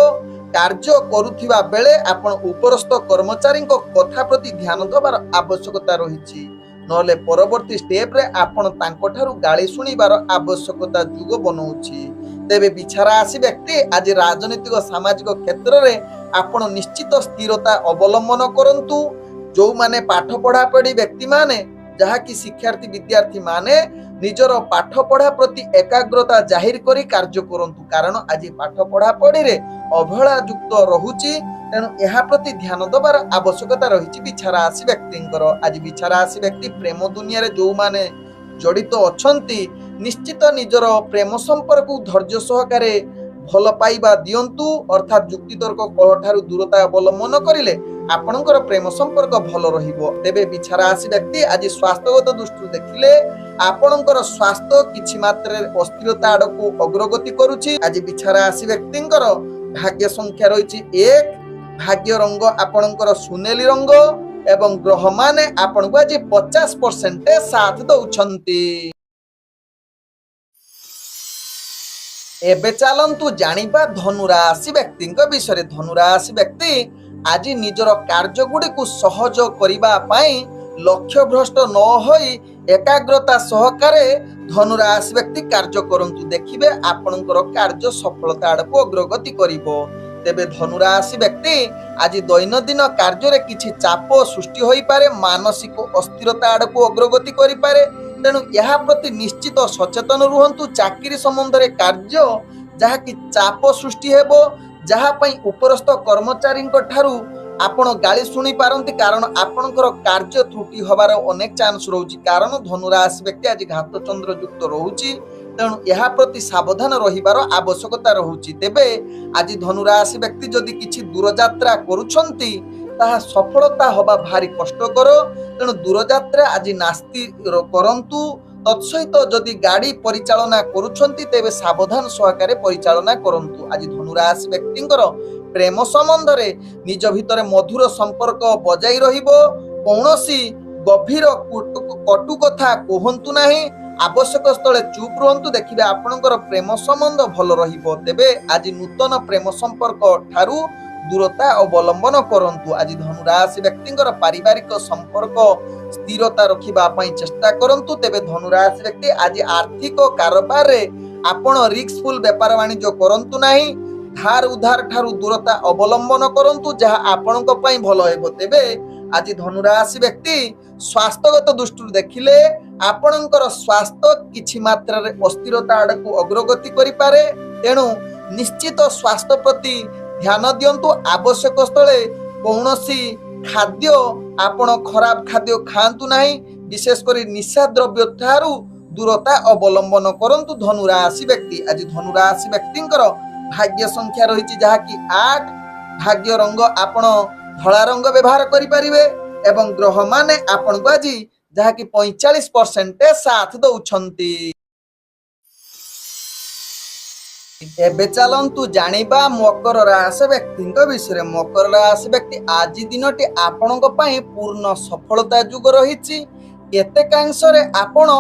कार्य करुथिबा बेले आपण उपरस्थ कर्मचारी कथा प्रति ध्यान देवार आवश्यकता रही नले परवर्ती स्टेप रे आपण तांको ठारू गाली सुनिबार आवश्यकता जुग बनाउछि। तेबे बिछारा आसी व्यक्ति आज राजनीतिक सामाजिक क्षेत्र रे आपण निश्चित स्थिरता अवलंबन करंतु। जो माने पाठ पढ़ा पढ़ी व्यक्ति माने जहा कि शिक्षार्थी विद्यार्थी माने निजर पाठ पढ़ा प्रति एकाग्रता जाहिर करी कार्य करंतु कारण आज पाठ पढ़ा पढ़ी रे अवहेला युक्त रहुची तेणु यह प्रति ध्यान देवार आवश्यकता रही बिछारा आसी व्यक्तिंकर। आज बिछारा आसी व्यक्ति प्रेम दुनिया रे जो माने जड़ित अछंती निश्चित निजर प्रेम संपर्क धैर्य सहकारे भल पाइबा दियंतु अर्थात युक्ति तर्क कलह ठारू दूरता अवलंबन करिले आपणकर प्रेम संपर्क भल रहिबो। तेबे बिछारा आसी व्यक्ति आज स्वास्थ्यगत दृष्टि देखिले आपणकर स्वास्थ्य किछि मात्रा अस्थिरता आडकू अग्रगति करूछि। आज बिछारा आसी व्यक्तिंकर भाग्य संख्या रही 1, भाग्य रंग आपणकर सुनेली रंग एवं ग्रह माने आपणको आज 50% साथ दउछंती। एबे चलंतु जानिबा धनुराशि व्यक्ति विषय। धनुराशि व्यक्ति आज निजर कार्य गुडी को सहज करिबा पई लक्ष्य भ्रष्ट न होई एकाग्रता सहकारे धनुराशि व्यक्ति कार्य करंतु देखिबे आपणकर कार्य सफलता आडको अग्रगति करिवो। तेबे धनुराशि व्यक्ति आज दैनंदिन कार्य रे किछि चाप सृष्टि होई पारे मानसिक अस्थिरता आडको अग्रगति करि पारे तेणु यह प्रति निश्चित सचेतन रुहंतु। चाकरी संबंध रे कार्य जहा कि चाप सृष्टि हेबो जहा पई उपरस्थ कर्मचारी ठारू आपण गाली सुनी पारंती कारण आपणकर कार्य त्रुटि होबार अनेक चांस रहउची कारण धनुराशि व्यक्ति आज घात चंद्र युक्त रहउची तेणु यह प्रति सावधान रहिबार आवश्यकता रहउची। तेबे आज धनुराशि व्यक्ति जदि किछि दूर यात्रा करूछंती ताहा सफलता होबा भारी कष्टकर तेणु दूर यात्रा आज नास्ति करंतु। तत्सहित जदि गाड़ी परिचालना करूछंती तेबे सावधान सहकारे परिचालना करंतु। आज धनुराशि व्यक्तिंकर प्रेम संबंध रे निज भितर मधुर संपर्क बजाई रहिबो कौनसी गभीर कटु कथा कहंतु नाही आवश्यक स्थले चुप रहंतु देखिबे आपणकर प्रेम संबंध भल रहिबो। तेबे आज नूतन प्रेम संपर्क ठारू दूरता अवलंबन करंतु। आज धनुराशि व्यक्तिंकर पारिवारिक संपर्क स्थिरता रखिबा पई चेष्टा करंतु। तेबे धनुराशि व्यक्ति आज आर्थिक कारोबार रे आपण रिस्कफुल व्यापार वाणिज्य करंतु नाही धार उधार ठारू दूरता अवलंबन करंतु जहा आपणक पई भल हेबो। तेबे आज धनुराशि व्यक्ति स्वास्थ्यगत दृष्टि देखिले आपणकर स्वास्थ्य किछि मात्रा रे अस्थिरता आडकू अग्रगति करि पारे तेणु निश्चित स्वास्थ्य प्रति ध्यान दियंतु। आवश्यक स्थले कौनसी खाद्य आपण खराब खाद्य खांतु नाही विशेष करी निशा द्रव्य ठारू दूरता अवलंबन करंतु धनुराशि व्यक्ति। आज धनुराशि व्यक्तिंकर भाग्य संख्या रही जहा कि 8, भाग्य रंग आपण धला रंग व्यवहार करि परिबे एवं ग्रह माने आपण को आज जहा कि 45% साथ दउछंती। एबे चलंतु जानिबा मकर राशि व्यक्ति विषय। मकर राशि व्यक्ति आज दिनटी आपणक पई पूर्ण सफलता युग रहिछि। केतेकांश रे आपण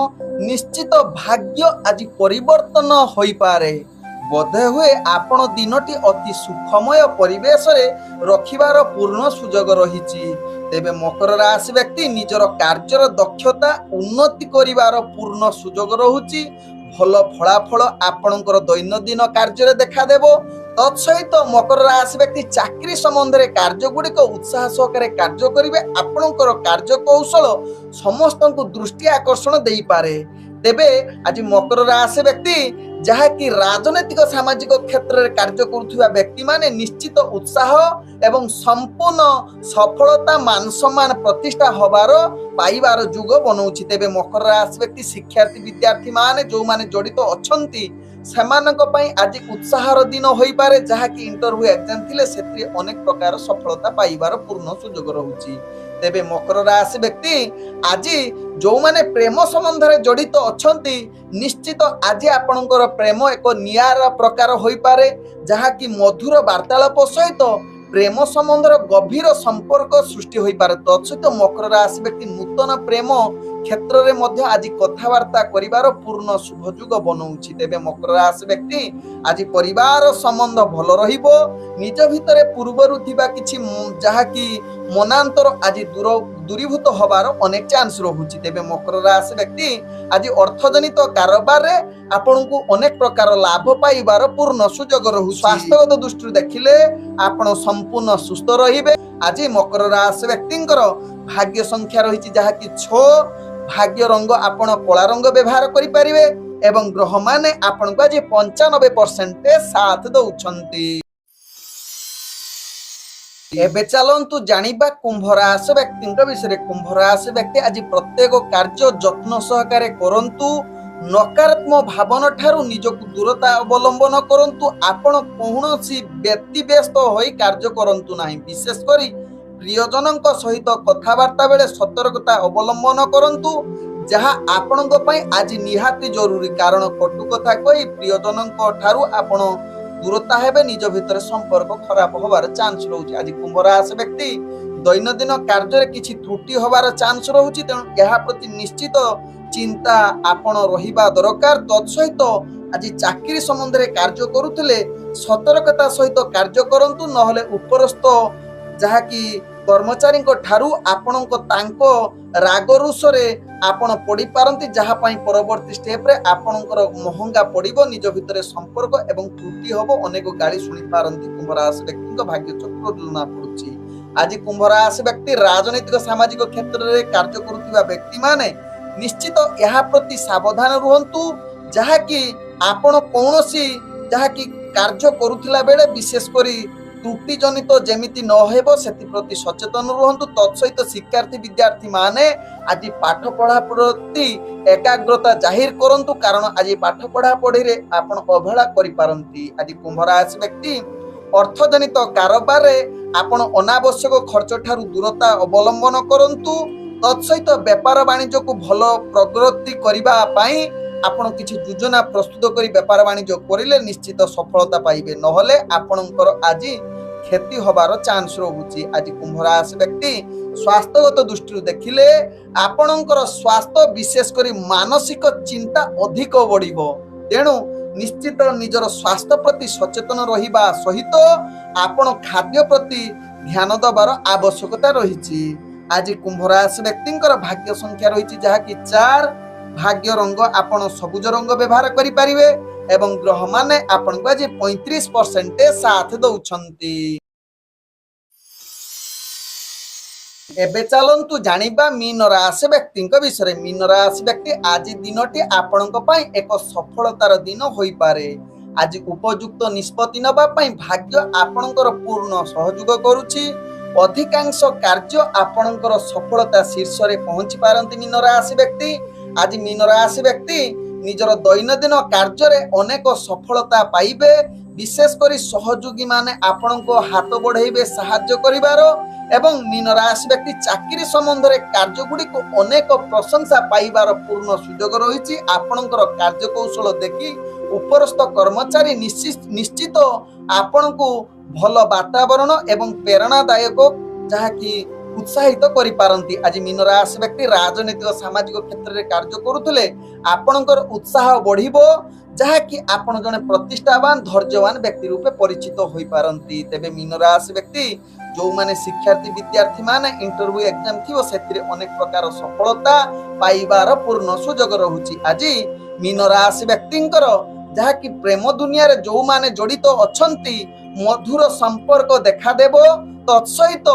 निश्चित भाग्य आज परिवर्तन होई पारे बोधे हुए आपण दिनटी अति सुखमय परिवेश रे रखिबार पूर्ण सुजोग रहिछि। तेबे मकर राशि व्यक्ति निजर कार्यर दक्षता उन्नति करिवार पूर्ण सुजोग रहुछि। भल फलाफल आपणकर दैनंदिन कार्य देखा देबो। तत्सहित मकर राशि व्यक्ति चाकरी संबंध रे कार्य गुड़िक उत्साह सहकारे कार्य करिवे आपणकर कार्य कौशल समस्त दृष्टि आकर्षण देई पारे। तेबे आज मकर राशि व्यक्ति जहा कि राजनीतिक सामाजिक क्षेत्र में कार्य करुवा व्यक्ति माने निश्चित उत्साह एवं संपूर्ण सफलता मान सम्मान प्रतिष्ठा होबार पाइबार युग बनाउछि। तेबे मकर राशि व्यक्ति शिक्षार्थी विद्यार्थी माने जो माने जड़ित अछंती सेमानक पई आज उत्साहर दिन होई पारे जहा कि इंटरव्यू एग्जाम थिले सेत्री अनेक प्रकार सफलता पाइबार पूर्ण सुजोग रहुछि। तेबे मकर राशि व्यक्ति आज जो माने प्रेम संबंध रे जड़ित अछंती निश्चित आज आपणकर प्रेम एक नियारा प्रकार होई पारे जहा कि मधुर वार्तालाप सहित प्रेम संबंधर गभीर संपर्क सृष्टि होई पारे। तत्सहित मकर राशि व्यक्ति नूतन प्रेम କ୍ଷେତ୍ରରେ ମଧ୍ୟ ଆଜି କଥାବାର୍ତ୍ତା କରିବାର ପୂର୍ଣ୍ଣ ଶୁଭଯୋଗ ବନଉଛି। ତେବେ ମକର ରାଶି ବ୍ୟକ୍ତି ଆଜି ପରିବାର ସମ୍ବନ୍ଧ ଭଲ ରହିବ। ନିଜ ଭିତରେ ପୂର୍ବରୁ ଥିବା କିଛି ଯାହାକି ମନାନ୍ତର ଆଜି ଦୂରୀଭୂତ ହବାର ଅନେକ ଚାନ୍ସ ରହୁଛି। ତେବେ ମକର ରାଶି ବ୍ୟକ୍ତି ଆଜି ଅର୍ଥଜନିତ କାରବାରରେ ଆପଣଙ୍କୁ ଅନେକ ପ୍ରକାର ଲାଭ ପାଇବାର ପୂର୍ଣ୍ଣ ସୁଯୋଗ ରହୁଛି। ସ୍ୱାସ୍ଥ୍ୟଗତ ଦୃଷ୍ଟିରୁ ଦେଖିଲେ ଆପଣ ସମ୍ପୂର୍ଣ୍ଣ ସୁସ୍ଥ ରହିବେ। ଆଜି ମକର ରାଶି ବ୍ୟକ୍ତିଙ୍କର ଭାଗ୍ୟ ସଂଖ୍ୟା ରହିଛି ଯାହାକି 6। ଭାଗ୍ୟ ରଙ୍ଗ ଆପଣ କଳା ରଙ୍ଗ ବ୍ୟବହାର କରିପାରିବେ ଏବଂ ଗ୍ରହମାନେ ଆପଣଙ୍କୁ ଆଜି 95% ସାଥ ଦଉଛନ୍ତି। ଏବେ ଚାଲନ୍ତୁ ଜାଣିବା କୁମ୍ଭ ରାଶି ବ୍ୟକ୍ତିଙ୍କ ବିଷୟରେ। କୁମ୍ଭ ରାଶି ବ୍ୟକ୍ତି ଆଜି ପ୍ରତ୍ୟେକ କାର୍ଯ୍ୟ ଯତ୍ନ ସହକାରେ କରନ୍ତୁ। ନକାରାତ୍ମକ ଭାବନା ଠାରୁ ନିଜକୁ ଦୂରତା ଅବଲମ୍ବନ କରନ୍ତୁ। ଆପଣ କୌଣସି ବ୍ୟତିବ୍ୟସ୍ତ ହୋଇ କାର୍ଯ୍ୟ କରନ୍ତୁ ନାହିଁ। ବିଶେଷ କରି ପ୍ରିୟଜନଙ୍କ ସହିତ କଥାବାର୍ତ୍ତା ବେଳେ ସତର୍କତା ଅବଲମ୍ବନ କରନ୍ତୁ, ଯାହା ଆପଣଙ୍କ ପାଇଁ ଆଜି ନିହାତି ଜରୁରୀ। କାରଣ କଟୁ କଥା କହି ପ୍ରିୟଜନଙ୍କ ଠାରୁ ଆପଣ ଦୂରତା ହେବେ, ନିଜ ଭିତରେ ସମ୍ପର୍କ ଖରାପ ହବାର ଚାନ୍ସ ରହୁଛି। ଆଜି କୁମ୍ଭ ରାଶି ବ୍ୟକ୍ତି ଦୈନନ୍ଦିନ କାର୍ଯ୍ୟରେ କିଛି ତ୍ରୁଟି ହବାର ଚାନ୍ସ ରହୁଛି, ତେଣୁ ଏହା ପ୍ରତି ନିଶ୍ଚିତ ଚିନ୍ତା ଆପଣ ରହିବା ଦରକାର। ତତ୍ସହିତ ଆଜି ଚାକିରି ସମ୍ବନ୍ଧରେ କାର୍ଯ୍ୟ କରୁଥିଲେ ସତର୍କତା ସହିତ କାର୍ଯ୍ୟ କରନ୍ତୁ, ନହେଲେ ଉପରସ୍ଥ ଯାହାକି କର୍ମଚାରୀଙ୍କ ଠାରୁ ଆପଣଙ୍କ ତାଙ୍କ ରାଗ ରୁଷରେ ଆପଣ ପଡ଼ିପାରନ୍ତି, ଯାହା ପାଇଁ ପରବର୍ତ୍ତୀ ଷ୍ଟେପରେ ଆପଣଙ୍କର ମହଙ୍ଗା ପଡ଼ିବ। ନିଜ ଭିତରେ ସମ୍ପର୍କ ଏବଂ ତ୍ରୁଟି ହବ, ଅନେକ ଗାଳି ଶୁଣିପାରନ୍ତି। କୁମ୍ଭ ରାଶି ବ୍ୟକ୍ତିଙ୍କ ଭାଗ୍ୟ ଚକ୍ର ଜଣା ପଡୁଛି। ଆଜି କୁମ୍ଭ ରାଶି ବ୍ୟକ୍ତି ରାଜନୈତିକ ସାମାଜିକ କ୍ଷେତ୍ରରେ କାର୍ଯ୍ୟ କରୁଥିବା ବ୍ୟକ୍ତିମାନେ ନିଶ୍ଚିତ ଏହା ପ୍ରତି ସାବଧାନ ରୁହନ୍ତୁ, ଯାହାକି ଆପଣ କୌଣସି ଯାହାକି କାର୍ଯ୍ୟ କରୁଥିଲା ବେଳେ ବିଶେଷ କରି ତ୍ରୁଟି ଜନିତ ଯେମିତି ନ ହେବ ସେଥିପ୍ରତି ସଚେତନ ରୁହନ୍ତୁ। ତତ୍ସହିତ ଶିକ୍ଷାର୍ଥୀ ବିଦ୍ୟାର୍ଥୀ ମାନେ ଆଜି ପାଠ ପଢା ପ୍ରତି ଏକାଗ୍ରତା ଜାହିର କରନ୍ତୁ, କାରଣ ଆଜି ପାଠ ପଢା ପଢିରେ ଆପଣ ଅବହେଳା କରିପାରନ୍ତି। ଆଜି କୁମ୍ଭ ରାଶି ବ୍ୟକ୍ତି ଅର୍ଥଜନିତ କାରବାରରେ ଆପଣ ଅନାବଶ୍ୟକ ଖର୍ଚ୍ଚ ଠାରୁ ଦୂରତା ଅବଲମ୍ବନ କରନ୍ତୁ। ତତ୍ସହିତ ବେପାର ବାଣିଜ୍ୟକୁ ଭଲ ପ୍ରଗତି କରିବା ପାଇଁ ଆପଣ କିଛି ଯୋଜନା ପ୍ରସ୍ତୁତ କରି ବେପାର ବାଣିଜ୍ୟ କରିଲେ ନିଶ୍ଚିତ ସଫଳତା ପାଇବେ, ନହେଲେ ଆପଣଙ୍କର ଆଜି କ୍ଷତି ହବାର ଚାନ୍ସ ରହୁଛି। ଆଜି କୁମ୍ଭ ରାଶି ବ୍ୟକ୍ତି ସ୍ୱାସ୍ଥ୍ୟଗତ ଦୃଷ୍ଟିରୁ ଦେଖିଲେ ଆପଣଙ୍କର ସ୍ୱାସ୍ଥ୍ୟ ବିଶେଷ କରି ମାନସିକ ଚିନ୍ତା ଅଧିକ ବଢିବ, ତେଣୁ ନିଶ୍ଚିତ ନିଜର ସ୍ୱାସ୍ଥ୍ୟ ପ୍ରତି ସଚେତନ ରହିବା ସହିତ ଆପଣ ଖାଦ୍ୟ ପ୍ରତି ଧ୍ୟାନ ଦେବାର ଆବଶ୍ୟକତା ରହିଛି। ଆଜି କୁମ୍ଭ ରାଶି ବ୍ୟକ୍ତିଙ୍କର ଭାଗ୍ୟ ସଂଖ୍ୟା ରହିଛି ଯାହାକି 4। ଭାଗ୍ୟ ରଙ୍ଗ ଆପଣ ସବୁଜ ରଙ୍ଗ ବ୍ୟବହାର କରିପାରିବେ ଏବଂ ଗ୍ରହମାନେ ଆପଣଙ୍କୁ ଆଜି 35% ସାଥ ଦଉଛନ୍ତି। ଏବେ ଚାଲନ୍ତୁ ଜାଣିବା ମୀନ ରାଶି ବ୍ୟକ୍ତିଙ୍କ ବିଷୟରେ। ମୀନ ରାଶି ବ୍ୟକ୍ତି ଆଜି ଦିନଟି ଆପଣଙ୍କ ପାଇଁ ଏକ ସଫଳତାର ଦିନ ହୋଇପାରେ। ଆଜି ଉପଯୁକ୍ତ ନିଷ୍ପତ୍ତି ନେବା ପାଇଁ ଭାଗ୍ୟ ଆପଣଙ୍କର ପୂର୍ଣ୍ଣ ସହଯୋଗ କରୁଛି। ଅଧିକାଂଶ କାର୍ଯ୍ୟ ଆପଣଙ୍କର ସଫଳତା ଶୀର୍ଷରେ ପହଞ୍ଚି ପାରନ୍ତି ମୀନ ରାଶି ବ୍ୟକ୍ତି। ଆଜି ମୀନ ରାଶି ବ୍ୟକ୍ତି ନିଜର ଦୈନନ୍ଦିନ କାର୍ଯ୍ୟରେ ଅନେକ ସଫଳତା ପାଇବେ। ବିଶେଷ କରି ସହଯୋଗୀ ମାନେ ଆପଣଙ୍କ ହାତ ବଢେଇବେ ସାହାଯ୍ୟ କରିବାର ଏବଂ ମୀନ ରାଶି ବ୍ୟକ୍ତି ଚାକିରି ସମ୍ବନ୍ଧରେ କାର୍ଯ୍ୟଗୁଡ଼ିକୁ ଅନେକ ପ୍ରଶଂସା ପାଇବାର ପୂର୍ଣ୍ଣ ସୁଯୋଗ ରହିଛି। ଆପଣଙ୍କର କାର୍ଯ୍ୟକୌଶଳ ଦେଖି ଉପରସ୍ଥ କର୍ମଚାରୀ ନିଶ୍ଚିତ ଆପଣଙ୍କୁ ଭଲ ବାତାବରଣ ଏବଂ ପ୍ରେରଣାଦାୟକ ଯାହାକି ଉତ୍ସାହିତ କରିପାରନ୍ତି। ଆଜି ମୀନ ରାଶି ବ୍ୟକ୍ତି ରାଜନୈତିକ ସାମାଜିକ କ୍ଷେତ୍ରରେ କାର୍ଯ୍ୟ କରୁଥିଲେ ଆପଣଙ୍କର ଉତ୍ସାହ ବଢିବ, ଯାହାକି ଆପଣ ଜଣେ ପ୍ରତିଷ୍ଠାବାନ ଧୈର୍ଯ୍ୟବାନ ବ୍ୟକ୍ତି ରୂପେ ପରିଚିତ ହୋଇପାରନ୍ତି। ତେବେ ମୀନ ରାଶି ବ୍ୟକ୍ତି ଯୋଉମାନେ ଶିକ୍ଷାର୍ଥୀ ବିଦ୍ୟାର୍ଥୀ ମାନେ ଇଣ୍ଟରଭ୍ୟୁ ଏକ୍ଜାମ ଥିବ ସେଥିରେ ଅନେକ ପ୍ରକାର ସଫଳତା ପାଇବାର ପୂର୍ଣ୍ଣ ସୁଯୋଗ ରହୁଛି। ଆଜି ମୀନ ରାଶି ବ୍ୟକ୍ତିଙ୍କର ଯାହାକି ପ୍ରେମ ଦୁନିଆରେ ଯୋଉମାନେ ଜଡିତ ଅଛନ୍ତି ମଧୁର ସମ୍ପର୍କ ଦେଖାଦେବ। ତତ୍ସହିତ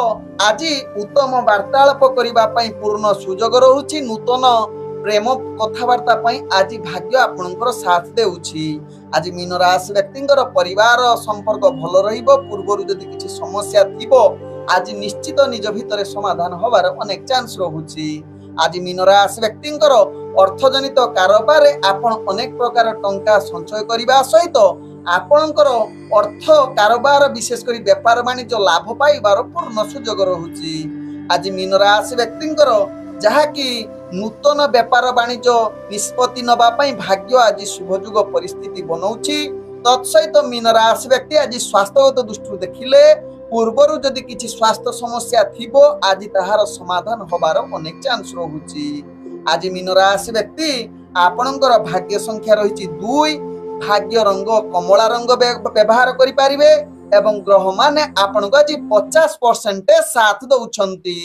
ଆଜି ଉତ୍ତମ ବାର୍ତ୍ତାଳାପ କରିବା ପାଇଁ ପୂର୍ଣ୍ଣ ସୁଯୋଗ ରହୁଛି। ନୂତନ ପ୍ରେମ କଥାବାର୍ତ୍ତା ପାଇଁ ଆଜି ଭାଗ୍ୟ ଆପଣଙ୍କର ସାଥ ଦେଉଛି। ଆଜି ମୀନ ରାଶି ବ୍ୟକ୍ତିଙ୍କର ପରିବାର ସମ୍ପର୍କ ଭଲ ରହିବ। ପୂର୍ବରୁ ଯଦି କିଛି ସମସ୍ୟା ଥିବ ଆଜି ନିଶ୍ଚିତ ନିଜ ଭିତରେ ସମାଧାନ ହବାର ଅନେକ ଚାନ୍ସ ରହୁଛି। ଆଜି ମୀନ ରାଶି ବ୍ୟକ୍ତିଙ୍କର ଅର୍ଥଜନିତ କାରବାରରେ ଆପଣ ଅନେକ ପ୍ରକାର ଟଙ୍କା ସଞ୍ଚୟ କରିବା ସହିତ ଆପଣଙ୍କର ଅର୍ଥ କାରବାର ବିଶେଷ କରି ବେପାର ବାଣିଜ୍ୟ ଲାଭ ପାଇବାର ପୂର୍ଣ୍ଣ ସୁଯୋଗ ରହୁଛି। ଆଜି ମୀନ ରାଶି ବ୍ୟକ୍ତିଙ୍କର ଯାହାକି ନୂତନ ବେପାର ବାଣିଜ୍ୟ ନିଷ୍ପତ୍ତି ନେବା ପାଇଁ ଭାଗ୍ୟ ଆଜି ଶୁଭଯୋଗ ପରିସ୍ଥିତି ବନଉଛି। ତତ୍ସହିତ ମୀନ ରାଶି ବ୍ୟକ୍ତି ଆଜି ସ୍ୱାସ୍ଥ୍ୟଗତ ଦୃଷ୍ଟିରୁ ଦେଖିଲେ ପୂର୍ବରୁ ଯଦି କିଛି ସ୍ୱାସ୍ଥ୍ୟ ସମସ୍ୟା ଥିବ ଆଜି ତାହାର ସମାଧାନ ହବାର ଅନେକ ଚାନ୍ସ ରହୁଛି। ଆଜି ମୀନ ରାଶି ବ୍ୟକ୍ତି ଆପଣଙ୍କର ଭାଗ୍ୟ ସଂଖ୍ୟା ରହିଛି 2, ଭାଗ୍ୟ ରଙ୍ଗ କମଳା ରଙ୍ଗ ବ୍ୟବହାର କରିପାରିବେ ଏବଂ ଗ୍ରହମାନେ ଆପଣଙ୍କୁ ଆଜି 50% ସାଥ ଦଉଛନ୍ତି।